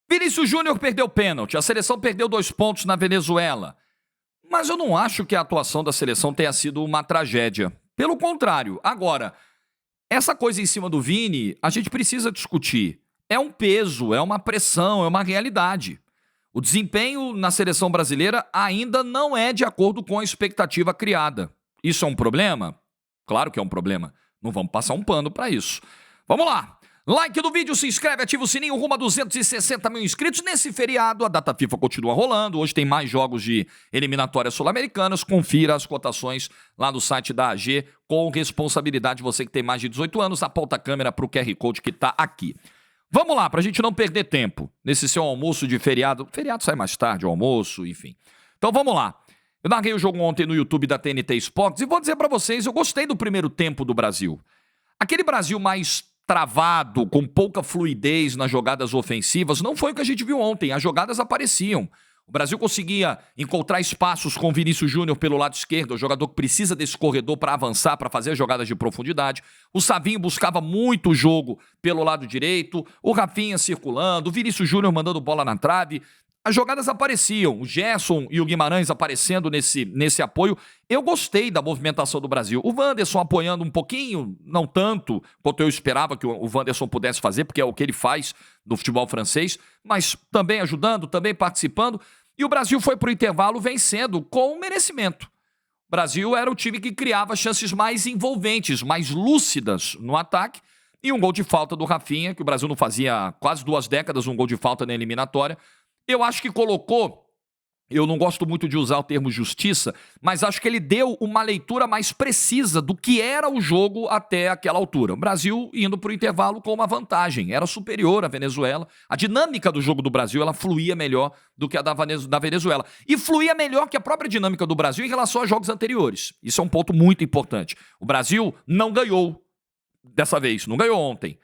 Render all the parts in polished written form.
Vinícius Júnior perdeu pênalti, a seleção perdeu 2 pontos na Venezuela. Mas eu não acho que a atuação da seleção tenha sido uma tragédia. Pelo contrário, agora, essa coisa em cima do Vini, a gente precisa discutir. É um peso, é uma pressão, é uma realidade. O desempenho na seleção brasileira ainda não é de acordo com a expectativa criada. Isso é um problema? Claro que é um problema. Não vamos passar um pano para isso. Vamos lá! Like do vídeo, se inscreve, ativa o sininho, rumo a 260 mil inscritos. Nesse feriado, a data FIFA continua rolando. Hoje tem mais jogos de eliminatórias sul-americanas. Confira as cotações lá no site da AG, com responsabilidade. Você que tem mais de 18 anos, aponta a câmera para o QR Code que está aqui. Vamos lá, para a gente não perder tempo nesse seu almoço de feriado. Feriado sai mais tarde, o almoço, enfim. Então vamos lá. Eu narrei o jogo ontem no YouTube da TNT Sports e vou dizer para vocês, eu gostei do primeiro tempo do Brasil. Aquele Brasil mais travado, com pouca fluidez nas jogadas ofensivas, não foi o que a gente viu ontem. As jogadas apareciam. O Brasil conseguia encontrar espaços com o Vinícius Júnior pelo lado esquerdo, o jogador que precisa desse corredor para avançar, para fazer jogadas de profundidade. O Savinho buscava muito o jogo pelo lado direito, o Rafinha circulando, o Vinícius Júnior mandando bola na trave. As jogadas apareciam, o Gerson e o Guimarães aparecendo nesse apoio. Eu gostei da movimentação do Brasil. O Wanderson apoiando um pouquinho, não tanto quanto eu esperava que o Wanderson pudesse fazer, porque é o que ele faz no futebol francês, mas também ajudando, também participando. E o Brasil foi para o intervalo vencendo com merecimento. O Brasil era o time que criava chances mais envolventes, mais lúcidas no ataque. E um gol de falta do Rafinha, que o Brasil não fazia há quase 2 décadas um gol de falta na eliminatória. Eu acho que colocou, eu não gosto muito de usar o termo justiça, mas acho que ele deu uma leitura mais precisa do que era o jogo até aquela altura. O Brasil indo para o intervalo com uma vantagem, era superior à Venezuela. A dinâmica do jogo do Brasil, ela fluía melhor do que a da Venezuela. E fluía melhor que a própria dinâmica do Brasil em relação aos jogos anteriores. Isso é um ponto muito importante. O Brasil não ganhou dessa vez, não ganhou ontem.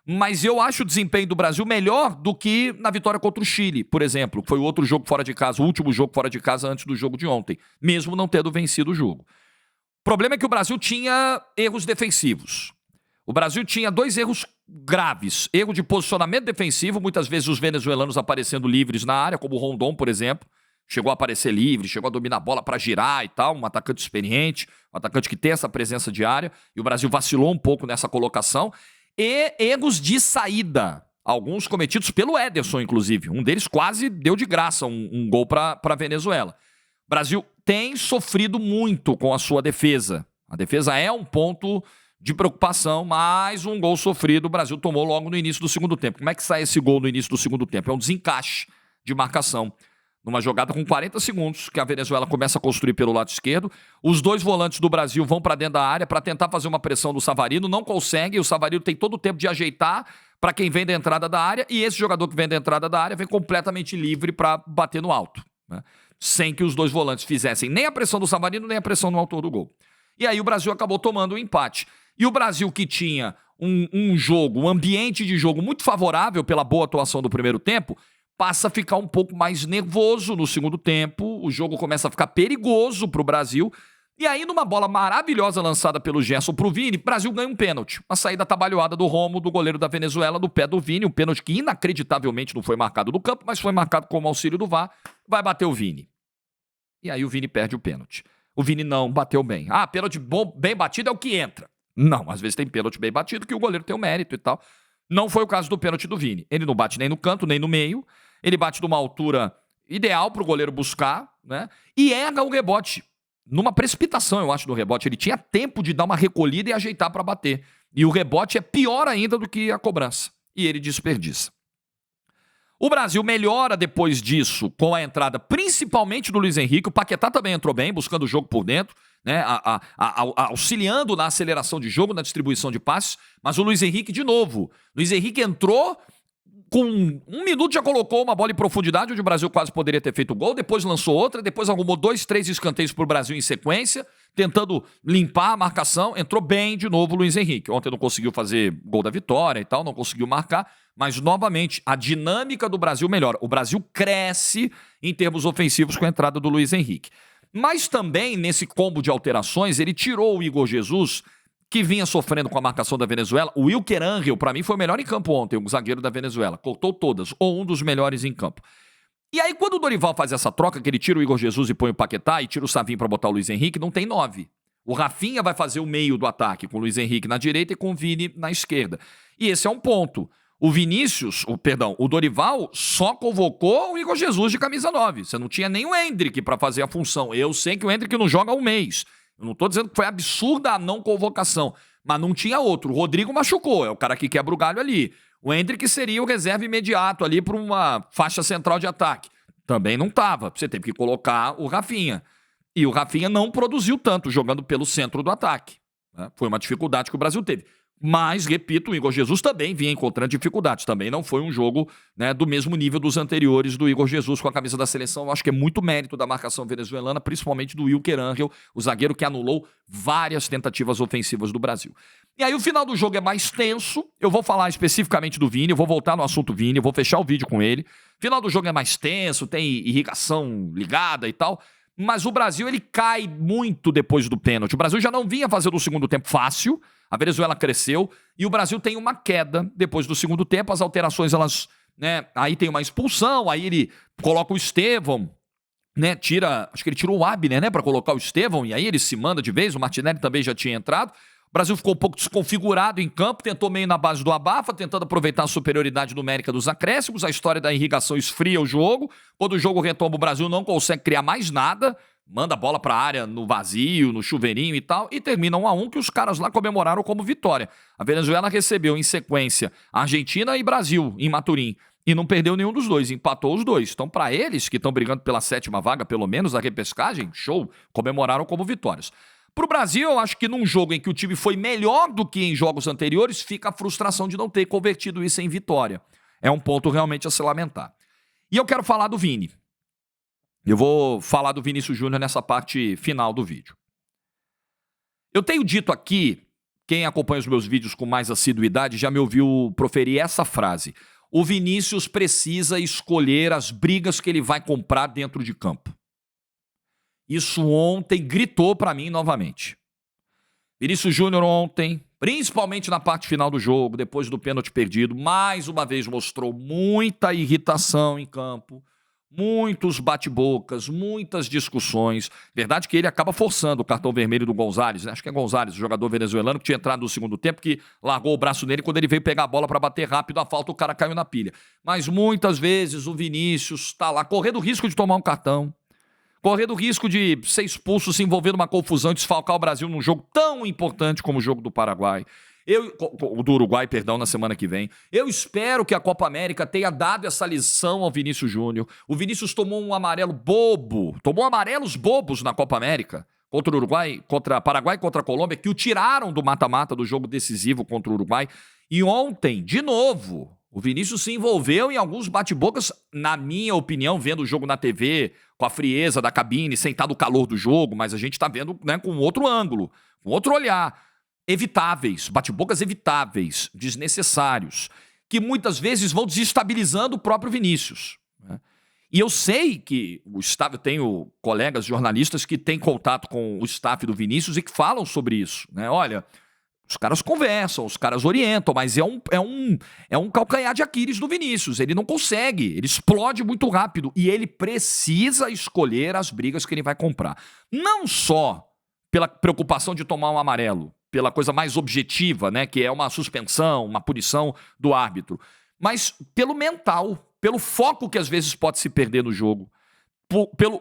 Mas eu acho o desempenho do Brasil melhor do que na vitória contra o Chile, por exemplo, que foi o outro jogo fora de casa, o último jogo fora de casa antes do jogo de ontem, mesmo não tendo vencido o jogo. O problema é que o Brasil tinha erros defensivos. O Brasil tinha 2 erros graves. Erro de posicionamento defensivo, muitas vezes os venezuelanos aparecendo livres na área, como o Rondon, por exemplo. Chegou a aparecer livre, chegou a dominar a bola para girar e tal, um atacante experiente, um atacante que tem essa presença de área, e o Brasil vacilou um pouco nessa colocação. E erros de saída, alguns cometidos pelo Ederson, inclusive. Um deles quase deu de graça um gol para a Venezuela. O Brasil tem sofrido muito com a sua defesa. A defesa é um ponto de preocupação, mas um gol sofrido o Brasil tomou logo no início do segundo tempo. Como é que sai esse gol no início do segundo tempo? É um desencaixe de marcação. Numa jogada com 40 segundos, que a Venezuela começa a construir pelo lado esquerdo. Os 2 volantes do Brasil vão para dentro da área para tentar fazer uma pressão do Savarino. Não consegue, o Savarino tem todo o tempo de ajeitar para quem vem da entrada da área. E esse jogador que vem da entrada da área vem completamente livre para bater no alto, né? Sem que os 2 volantes fizessem nem a pressão do Savarino, nem a pressão no autor do gol. E aí o Brasil acabou tomando um empate. E o Brasil, que tinha um ambiente de jogo muito favorável pela boa atuação do primeiro tempo, passa a ficar um pouco mais nervoso no segundo tempo, o jogo começa a ficar perigoso para o Brasil, e aí numa bola maravilhosa lançada pelo Gerson para o Vini, o Brasil ganha um pênalti, uma saída atabalhoada do Romo, do goleiro da Venezuela, no pé do Vini, um pênalti que inacreditavelmente não foi marcado no campo, mas foi marcado com o auxílio do VAR, vai bater o Vini. E aí o Vini perde o pênalti. O Vini não bateu bem. Ah, pênalti bom, bem batido é o que entra. Não, às vezes tem pênalti bem batido que o goleiro tem o mérito e tal. Não foi o caso do pênalti do Vini. Ele não bate nem no canto, nem no meio. Ele bate numa altura ideal para o goleiro buscar, né? E erra o rebote. Numa precipitação, eu acho, do rebote. Ele tinha tempo de dar uma recolhida e ajeitar para bater. E o rebote é pior ainda do que a cobrança. E ele desperdiça. O Brasil melhora depois disso com a entrada principalmente do Luiz Henrique. O Paquetá também entrou bem, buscando o jogo por dentro, né? Auxiliando na aceleração de jogo, na distribuição de passes. Mas o Luiz Henrique, de novo. Luiz Henrique entrou, com 1 minuto já colocou uma bola em profundidade, onde o Brasil quase poderia ter feito o gol. Depois lançou outra, depois arrumou 2, 3 escanteios para o Brasil em sequência, tentando limpar a marcação. Entrou bem de novo o Luiz Henrique. Ontem não conseguiu fazer gol da vitória e tal, não conseguiu marcar. Mas, novamente, a dinâmica do Brasil melhora. O Brasil cresce em termos ofensivos com a entrada do Luiz Henrique. Mas também, nesse combo de alterações, ele tirou o Igor Jesus, que vinha sofrendo com a marcação da Venezuela. O Wilker Ángel, pra mim, foi o melhor em campo ontem, o zagueiro da Venezuela. Cortou todas, ou um dos melhores em campo. E aí, quando o Dorival faz essa troca, que ele tira o Igor Jesus e põe o Paquetá, e tira o Savinho pra botar o Luiz Henrique, não tem 9. O Rafinha vai fazer o meio do ataque, com o Luiz Henrique na direita e com o Vini na esquerda. E esse é um ponto. O Dorival só convocou o Igor Jesus de camisa 9. Você não tinha nem o Endrick pra fazer a função. Eu sei que o Endrick não joga há um mês. Eu não tô dizendo que foi absurda a não convocação, mas não tinha outro. O Rodrigo machucou, é o cara que quebra o galho ali. O Endrick seria o reserva imediato ali para uma faixa central de ataque. Também não tava. Você teve que colocar o Rafinha. E o Rafinha não produziu tanto jogando pelo centro do ataque, né? Foi uma dificuldade que o Brasil teve. Mas, repito, o Igor Jesus também vinha encontrando dificuldades. Também não foi um jogo, né, do mesmo nível dos anteriores do Igor Jesus com a camisa da seleção. Eu acho que é muito mérito da marcação venezuelana, principalmente do Wilker Ángel, o zagueiro que anulou várias tentativas ofensivas do Brasil. E aí o final do jogo é mais tenso. Eu vou falar especificamente do Vini, eu vou voltar no assunto Vini, eu vou fechar o vídeo com ele. Final do jogo é mais tenso, tem irrigação ligada e tal. Mas o Brasil, ele cai muito depois do pênalti. O Brasil já não vinha fazendo o segundo tempo fácil. A Venezuela cresceu e o Brasil tem uma queda depois do segundo tempo. As alterações, elas, né, aí tem uma expulsão, aí ele coloca o Estevão, né, acho que ele tirou o Abner, né, para colocar o Estevão, e aí ele se manda de vez. O Martinelli também já tinha entrado. O Brasil ficou um pouco desconfigurado em campo, tentou meio na base do abafa, tentando aproveitar a superioridade numérica dos acréscimos. A história da irrigação esfria o jogo. Quando o jogo retoma, o Brasil não consegue criar mais nada. Manda a bola para a área no vazio, no chuveirinho e tal, e termina 1-1, que os caras lá comemoraram como vitória. A Venezuela recebeu em sequência Argentina e Brasil em Maturim, e não perdeu nenhum dos dois, empatou os dois. Então, para eles, que estão brigando pela 7ª vaga, pelo menos, da repescagem, show, comemoraram como vitórias. Para o Brasil, eu acho que num jogo em que o time foi melhor do que em jogos anteriores, fica a frustração de não ter convertido isso em vitória. É um ponto realmente a se lamentar. E eu quero falar do Vini. Eu vou falar do Vinícius Júnior nessa parte final do vídeo. Eu tenho dito aqui, quem acompanha os meus vídeos com mais assiduidade já me ouviu proferir essa frase: o Vinícius precisa escolher as brigas que ele vai comprar dentro de campo. Isso ontem gritou para mim novamente. Vinícius Júnior ontem, principalmente na parte final do jogo, depois do pênalti perdido, mais uma vez mostrou muita irritação em campo. Muitos bate-bocas, muitas discussões. Verdade que ele acaba forçando o cartão vermelho do Gonzalez, né? Acho que é Gonzalez, o jogador venezuelano, que tinha entrado no segundo tempo, que largou o braço nele quando ele veio pegar a bola para bater rápido a falta, o cara caiu na pilha. Mas muitas vezes o Vinícius está lá correndo o risco de tomar um cartão, correndo o risco de ser expulso, se envolver numa confusão e desfalcar o Brasil num jogo tão importante como o jogo do Paraguai. Do Uruguai, perdão, na semana que vem. Eu espero que a Copa América tenha dado essa lição ao Vinícius Júnior. O Vinícius tomou um amarelo bobo, tomou amarelos bobos na Copa América, contra o Uruguai, contra Paraguai, contra a Colômbia, que o tiraram do mata-mata do jogo decisivo contra o Uruguai. E ontem, de novo, o Vinícius se envolveu em alguns bate-bocas, na minha opinião, vendo o jogo na TV, com a frieza da cabine, sem estar no calor do jogo, mas a gente tá vendo, né, com outro ângulo, com outro olhar. Evitáveis, bate-bocas evitáveis, desnecessários, que muitas vezes vão desestabilizando o próprio Vinícius, né? E eu sei que o staff, eu tenho colegas jornalistas que têm contato com o staff do Vinícius e que falam sobre isso, né? Olha, os caras conversam, os caras orientam, mas é um calcanhar de Aquiles do Vinícius. Ele não consegue, ele explode muito rápido e ele precisa escolher as brigas que ele vai comprar. Não só pela preocupação de tomar um amarelo, pela coisa mais objetiva, né, que é uma suspensão, uma punição do árbitro, mas pelo mental, pelo foco que às vezes pode se perder no jogo,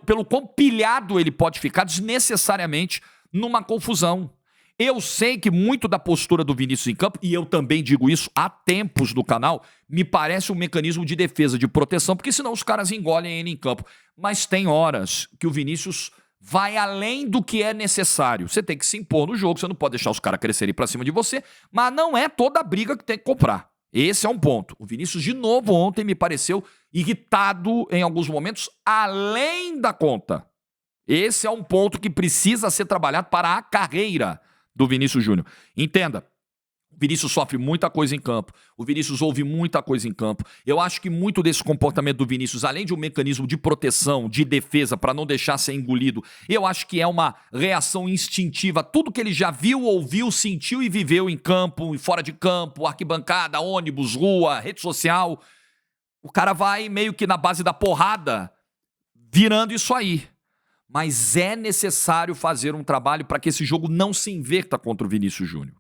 pelo quão pilhado ele pode ficar desnecessariamente numa confusão. Eu sei que muito da postura do Vinícius em campo, e eu também digo isso há tempos no canal, me parece um mecanismo de defesa, de proteção, porque senão os caras engolem ele em campo. Mas tem horas que o Vinícius vai além do que é necessário. Você tem que se impor no jogo, você não pode deixar os caras crescerem pra cima de você, mas não é toda a briga que tem que comprar. Esse é um ponto. O Vinícius, de novo, ontem me pareceu irritado em alguns momentos, além da conta. Esse é um ponto que precisa ser trabalhado para a carreira do Vinícius Júnior. Entenda, O Vinícius sofre muita coisa em campo. O Vinícius ouve muita coisa em campo. Eu acho que muito desse comportamento do Vinícius, além de um mecanismo de proteção, de defesa, para não deixar ser engolido, eu acho que é uma reação instintiva. Tudo que ele já viu, ouviu, sentiu e viveu em campo, e fora de campo, arquibancada, ônibus, rua, rede social. O cara vai meio que na base da porrada, virando isso aí. Mas é necessário fazer um trabalho para que esse jogo não se inverta contra o Vinícius Júnior.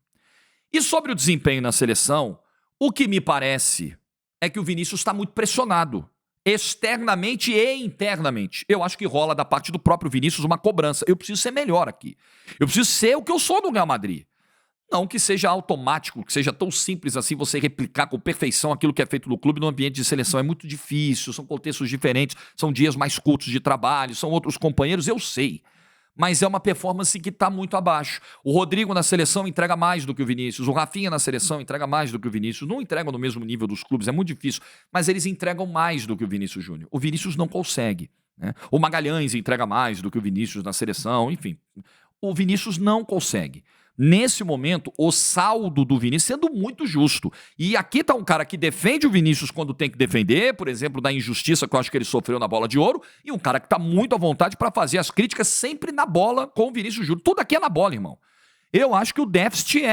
E sobre o desempenho na seleção, o que me parece é que o Vinícius está muito pressionado, externamente e internamente. Eu acho que rola da parte do próprio Vinícius uma cobrança. Eu preciso ser melhor aqui. Eu preciso ser o que eu sou no Real Madrid. Não que seja automático, que seja tão simples assim você replicar com perfeição aquilo que é feito no clube no ambiente de seleção. É muito difícil, são contextos diferentes, são dias mais curtos de trabalho, são outros companheiros, eu sei. Mas é uma performance que está muito abaixo. O Rodrigo na seleção entrega mais do que o Vinícius. O Rafinha na seleção entrega mais do que o Vinícius. Não entregam no mesmo nível dos clubes, é muito difícil. Mas eles entregam mais do que o Vinícius Júnior. O Vinícius não consegue, né? O Magalhães entrega mais do que o Vinícius na seleção, enfim. O Vinícius não consegue. Nesse momento, o saldo do Vinícius sendo muito justo. E aqui tá um cara que defende o Vinícius quando tem que defender, por exemplo, da injustiça que eu acho que ele sofreu na bola de ouro, e um cara que tá muito à vontade para fazer as críticas sempre na bola com o Vinícius Júnior. Tudo aqui é na bola, irmão. Eu acho que o déficit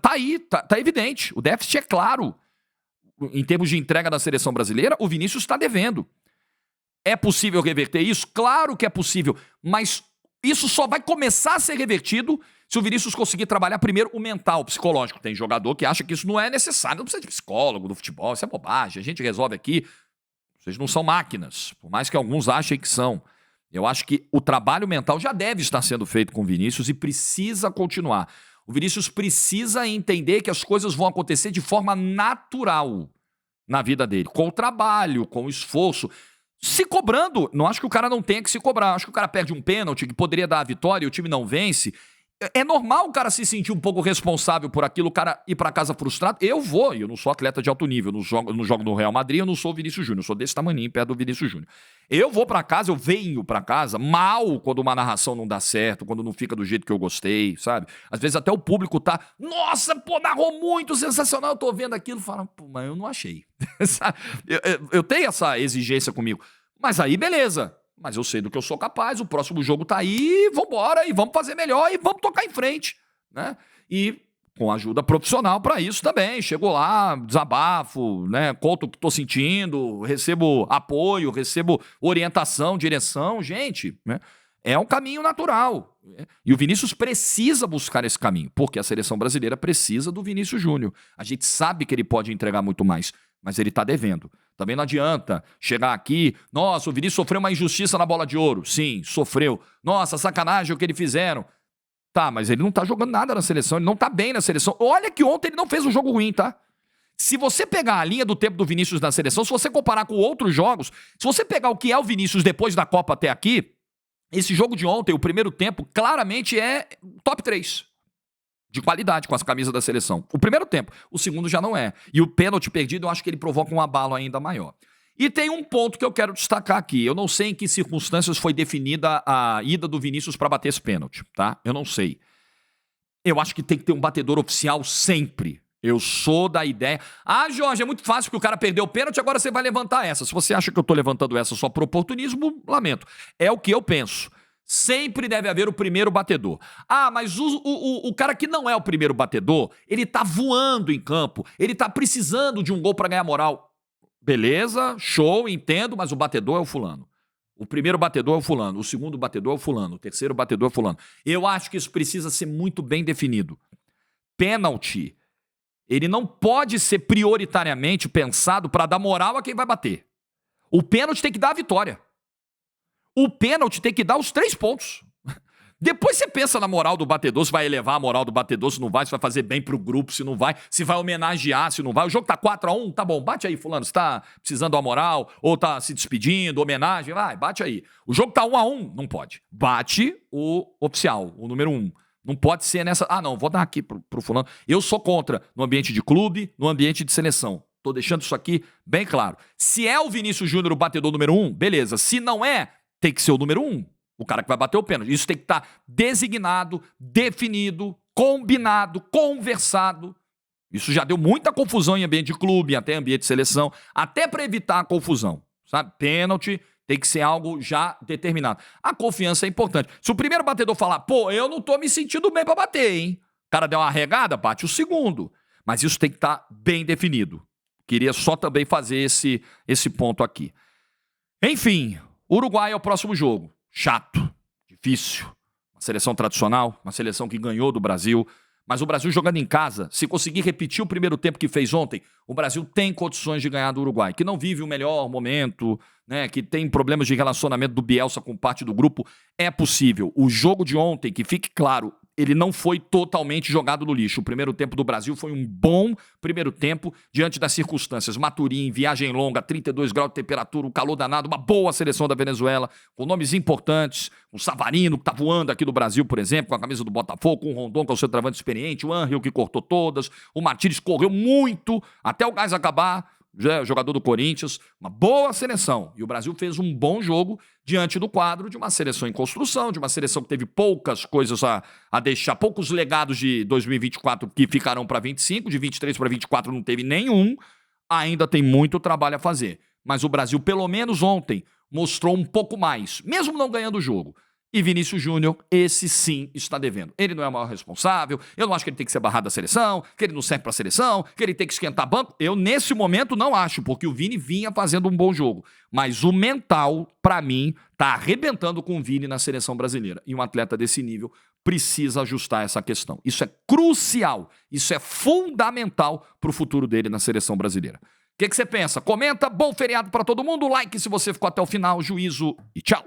tá aí, tá evidente. O déficit é claro. Em termos de entrega da seleção brasileira, o Vinícius está devendo. É possível reverter isso? Claro que é possível, mas isso só vai começar a ser revertido se o Vinícius conseguir trabalhar primeiro o mental, o psicológico. Tem jogador que acha que isso não é necessário, não precisa de psicólogo do futebol, isso é bobagem, a gente resolve aqui. Vocês não são máquinas, por mais que alguns achem que são. Eu acho que o trabalho mental já deve estar sendo feito com o Vinícius e precisa continuar. O Vinícius precisa entender que as coisas vão acontecer de forma natural na vida dele, com o trabalho, com o esforço. Se cobrando, não acho que o cara não tenha que se cobrar. Acho que o cara perde um pênalti que poderia dar a vitória e o time não vence. É normal o cara se sentir um pouco responsável por aquilo, o cara ir pra casa frustrado. Eu não sou atleta de alto nível, eu não jogo no Real Madrid, eu não sou o Vinícius Júnior, eu sou desse tamaninho perto do Vinícius Júnior. Eu vou pra casa, eu venho pra casa mal quando uma narração não dá certo, quando não fica do jeito que eu gostei, sabe? Às vezes até o público tá, nossa, pô, narrou muito, sensacional, eu tô vendo aquilo, fala, pô, mas eu não achei. Eu tenho essa exigência comigo. Mas aí, beleza. Mas eu sei do que eu sou capaz, o próximo jogo tá aí, vambora, e vamos fazer melhor, e vamos tocar em frente, né? E com ajuda profissional para isso também. Chego lá, desabafo, né? Conto o que tô sentindo, recebo apoio, recebo orientação, direção, gente, né? É um caminho natural. E o Vinícius precisa buscar esse caminho, porque a seleção brasileira precisa do Vinícius Júnior. A gente sabe que ele pode entregar muito mais, mas ele tá devendo. Também não adianta chegar aqui, nossa, o Vinícius sofreu uma injustiça na bola de ouro. Sim, sofreu. Nossa, sacanagem o que eles fizeram. Tá, mas ele não tá jogando nada na seleção, ele não tá bem na seleção. Olha que ontem ele não fez um jogo ruim, tá? Se você pegar a linha do tempo do Vinícius na seleção, se você comparar com outros jogos, se você pegar o que é o Vinícius depois da Copa até aqui, esse jogo de ontem, o primeiro tempo, claramente é top 3. De qualidade com as camisas da seleção. O primeiro tempo. O segundo já não é. E o pênalti perdido, eu acho que ele provoca um abalo ainda maior. E tem um ponto que eu quero destacar aqui. Eu não sei em que circunstâncias foi definida a ida do Vinícius para bater esse pênalti, tá? Eu não sei. Eu acho que tem que ter um batedor oficial sempre. Eu sou da ideia... Ah, Jorge, é muito fácil porque o cara perdeu o pênalti, agora você vai levantar essa. Se você acha que eu tô levantando essa só por oportunismo, lamento. É o que eu penso. Sempre deve haver o primeiro batedor. Ah, mas o cara que não é o primeiro batedor, ele tá voando em campo, ele tá precisando de um gol pra ganhar moral. Beleza, show, entendo, mas o batedor é o fulano. O primeiro batedor é o fulano, o segundo batedor é o fulano, o terceiro batedor é o fulano. Eu acho que isso precisa ser muito bem definido. Pênalti, ele não pode ser prioritariamente pensado pra dar moral a quem vai bater. O pênalti tem que dar a vitória. O pênalti tem que dar os 3 pontos. Depois você pensa na moral do batedor, se vai elevar a moral do batedor, se não vai, se vai fazer bem pro grupo, se não vai, se vai homenagear, se não vai. O jogo tá 4-1, tá bom, bate aí, fulano, você tá precisando da moral, ou tá se despedindo, homenagem, vai, bate aí. O jogo tá 1-1, não pode. Bate o oficial, o número 1. Não pode ser nessa, não, vou dar aqui pro fulano. Eu sou contra no ambiente de clube, no ambiente de seleção. Tô deixando isso aqui bem claro. Se é o Vinícius Júnior o batedor número 1, beleza. Se não é, tem que ser o número 1, o cara que vai bater o pênalti. Isso tem que estar designado, definido, combinado, conversado. Isso já deu muita confusão em ambiente de clube, até ambiente de seleção, até para evitar a confusão, sabe? Pênalti tem que ser algo já determinado. A confiança é importante. Se o primeiro batedor falar, pô, eu não tô me sentindo bem para bater, hein? O cara deu uma regada, bate o segundo. Mas isso tem que estar bem definido. Queria só também fazer esse ponto aqui. Enfim, Uruguai é o próximo jogo. Chato, difícil. Uma seleção tradicional, uma seleção que ganhou do Brasil. Mas o Brasil jogando em casa, se conseguir repetir o primeiro tempo que fez ontem, o Brasil tem condições de ganhar do Uruguai, que não vive o melhor momento, né, que tem problemas de relacionamento do Bielsa com parte do grupo. É possível. O jogo de ontem, que fique claro, ele não foi totalmente jogado no lixo. O primeiro tempo do Brasil foi um bom primeiro tempo diante das circunstâncias. Maturim, viagem longa, 32 graus de temperatura, um calor danado, uma boa seleção da Venezuela, com nomes importantes, o Savarino, que tá voando aqui do Brasil, por exemplo, com a camisa do Botafogo, com o Rondon, que é o centroavante experiente, o Anrio, que cortou todas, o Martínez correu muito, até o gás acabar, jogador do Corinthians, uma boa seleção. E o Brasil fez um bom jogo diante do quadro de uma seleção em construção, de uma seleção que teve poucas coisas a deixar, poucos legados de 2024 que ficarão para 25, de 23 para 24 não teve nenhum, ainda tem muito trabalho a fazer. Mas o Brasil, pelo menos ontem, mostrou um pouco mais, mesmo não ganhando o jogo. E Vinícius Júnior, esse sim está devendo. Ele não é o maior responsável, eu não acho que ele tem que ser barrado da seleção, que ele não serve para a seleção, que ele tem que esquentar banco. Eu, nesse momento, não acho, porque o Vini vinha fazendo um bom jogo. Mas o mental, para mim, tá arrebentando com o Vini na seleção brasileira. E um atleta desse nível precisa ajustar essa questão. Isso é crucial, isso é fundamental para o futuro dele na seleção brasileira. O que você pensa? Comenta, bom feriado para todo mundo, like se você ficou até o final, juízo e tchau.